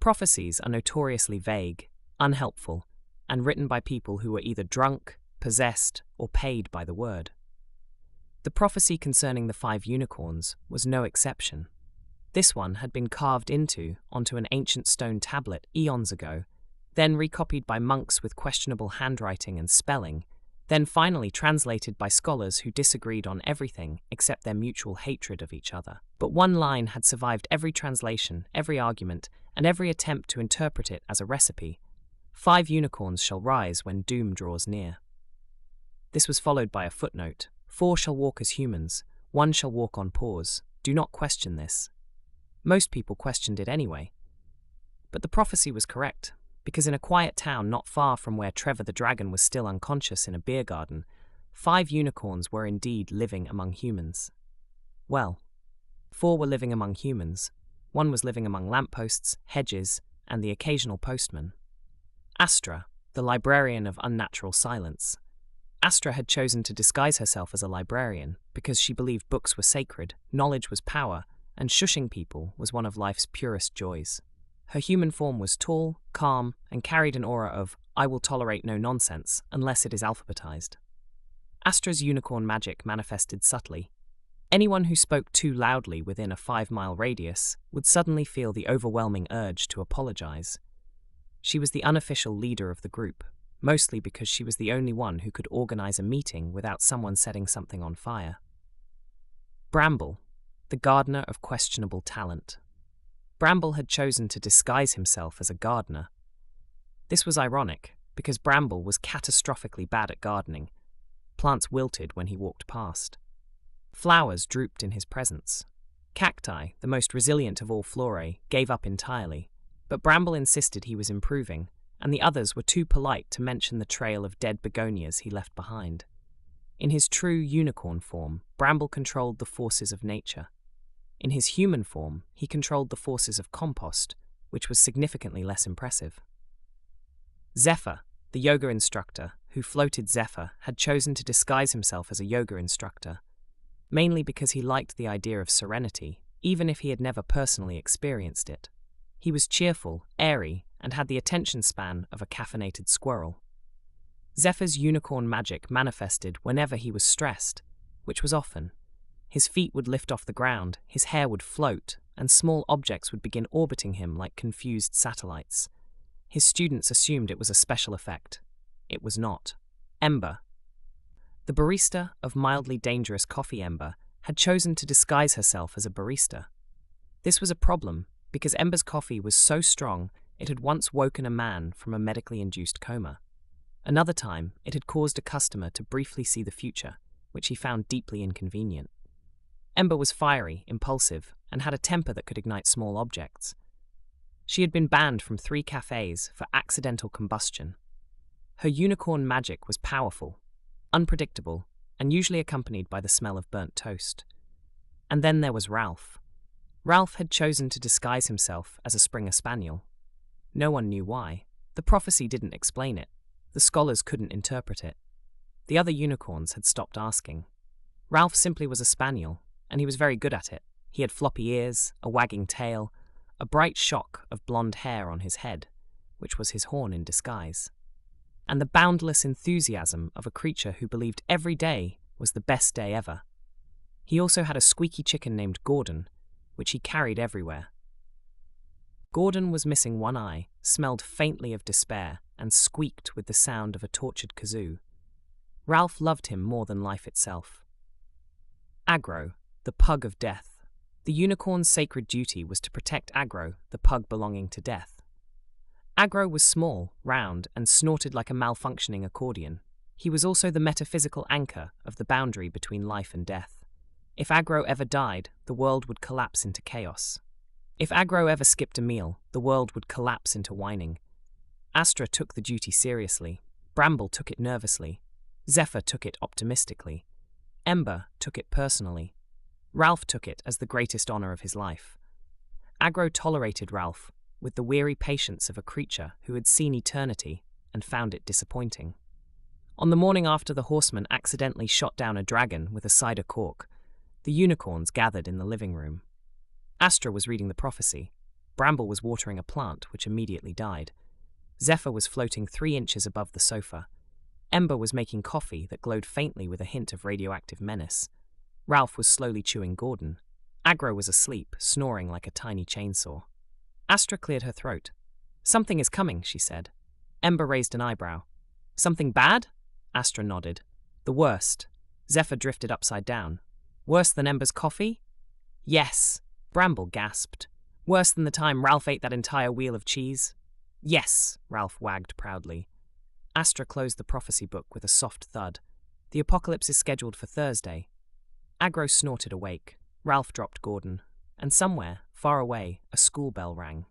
Prophecies are notoriously vague, unhelpful, and written by people who were either drunk, possessed, or paid by the word. The prophecy concerning the 5 unicorns was no exception. This one had been carved onto an ancient stone tablet eons ago, then recopied by monks with questionable handwriting and spelling, then finally translated by scholars who disagreed on everything except their mutual hatred of each other. But one line had survived every translation, every argument, and every attempt to interpret it as a recipe: 5 unicorns shall rise when doom draws near. This was followed by a footnote: 4 shall walk as humans, 1 shall walk on paws. Do not question this. Most people questioned it anyway. But the prophecy was correct, because in a quiet town not far from where Trevor the dragon was still unconscious in a beer garden, 5 unicorns were indeed living among humans. Well, 4 were living among humans, 1 was living among lampposts, hedges, and the occasional postman. Astra, the librarian of unnatural silence. Astra had chosen to disguise herself as a librarian because she believed books were sacred, knowledge was power, and shushing people was one of life's purest joys. Her human form was tall, calm, and carried an aura of, "I will tolerate no nonsense unless it is alphabetized." Astra's unicorn magic manifested subtly. Anyone who spoke too loudly within a 5-mile radius would suddenly feel the overwhelming urge to apologize. She was the unofficial leader of the group, mostly because she was the only one who could organize a meeting without someone setting something on fire. Bramble, the gardener of questionable talent. Bramble had chosen to disguise himself as a gardener. This was ironic, because Bramble was catastrophically bad at gardening. Plants wilted when he walked past. Flowers drooped in his presence. Cacti, the most resilient of all flora, gave up entirely, but Bramble insisted he was improving, and the others were too polite to mention the trail of dead begonias he left behind. In his true unicorn form, Bramble controlled the forces of nature. In his human form, he controlled the forces of compost, which was significantly less impressive. Zephyr, the yoga instructor who floated Zephyr, had chosen to disguise himself as a yoga instructor, mainly because he liked the idea of serenity, even if he had never personally experienced it. He was cheerful, airy, and had the attention span of a caffeinated squirrel. Zephyr's unicorn magic manifested whenever he was stressed, which was often. His feet would lift off the ground, his hair would float, and small objects would begin orbiting him like confused satellites. His students assumed it was a special effect. It was not. Ember, the barista of mildly dangerous coffee Ember, had chosen to disguise herself as a barista. This was a problem because Ember's coffee was so strong it had once woken a man from a medically induced coma. Another time, it had caused a customer to briefly see the future, which he found deeply inconvenient. Ember was fiery, impulsive, and had a temper that could ignite small objects. She had been banned from 3 cafes for accidental combustion. Her unicorn magic was powerful, unpredictable, and usually accompanied by the smell of burnt toast. And then there was Ralph. Ralph had chosen to disguise himself as a Springer Spaniel. No one knew why. The prophecy didn't explain it. The scholars couldn't interpret it. The other unicorns had stopped asking. Ralph simply was a spaniel, and he was very good at it. He had floppy ears, a wagging tail, a bright shock of blonde hair on his head, which was his horn in disguise, and the boundless enthusiasm of a creature who believed every day was the best day ever. He also had a squeaky chicken named Gordon, which he carried everywhere. Gordon was missing one eye, smelled faintly of despair, and squeaked with the sound of a tortured kazoo. Ralph loved him more than life itself. Agro, the pug of death. The unicorn's sacred duty was to protect Agro, the pug belonging to death. Agro was small, round, and snorted like a malfunctioning accordion. He was also the metaphysical anchor of the boundary between life and death. If Agro ever died, the world would collapse into chaos. If Agro ever skipped a meal, the world would collapse into whining. Astra took the duty seriously. Bramble took it nervously. Zephyr took it optimistically. Ember took it personally. Ralph took it as the greatest honor of his life. Agro tolerated Ralph with the weary patience of a creature who had seen eternity and found it disappointing. On the morning after the horseman accidentally shot down a dragon with a cider cork, the unicorns gathered in the living room. Astra was reading the prophecy. Bramble was watering a plant, which immediately died. Zephyr was floating 3 inches above the sofa. Ember was making coffee that glowed faintly with a hint of radioactive menace. Ralph was slowly chewing Gordon. Agro was asleep, snoring like a tiny chainsaw. Astra cleared her throat. "Something is coming," she said. Ember raised an eyebrow. "Something bad?" Astra nodded. "The worst." Zephyr drifted upside down. "Worse than Ember's coffee?" "Yes," Bramble gasped. "Worse than the time Ralph ate that entire wheel of cheese?" "Yes," Ralph wagged proudly. Astra closed the prophecy book with a soft thud. "The apocalypse is scheduled for Thursday." Agro snorted awake. Ralph dropped Gordon. And somewhere, far away, a school bell rang.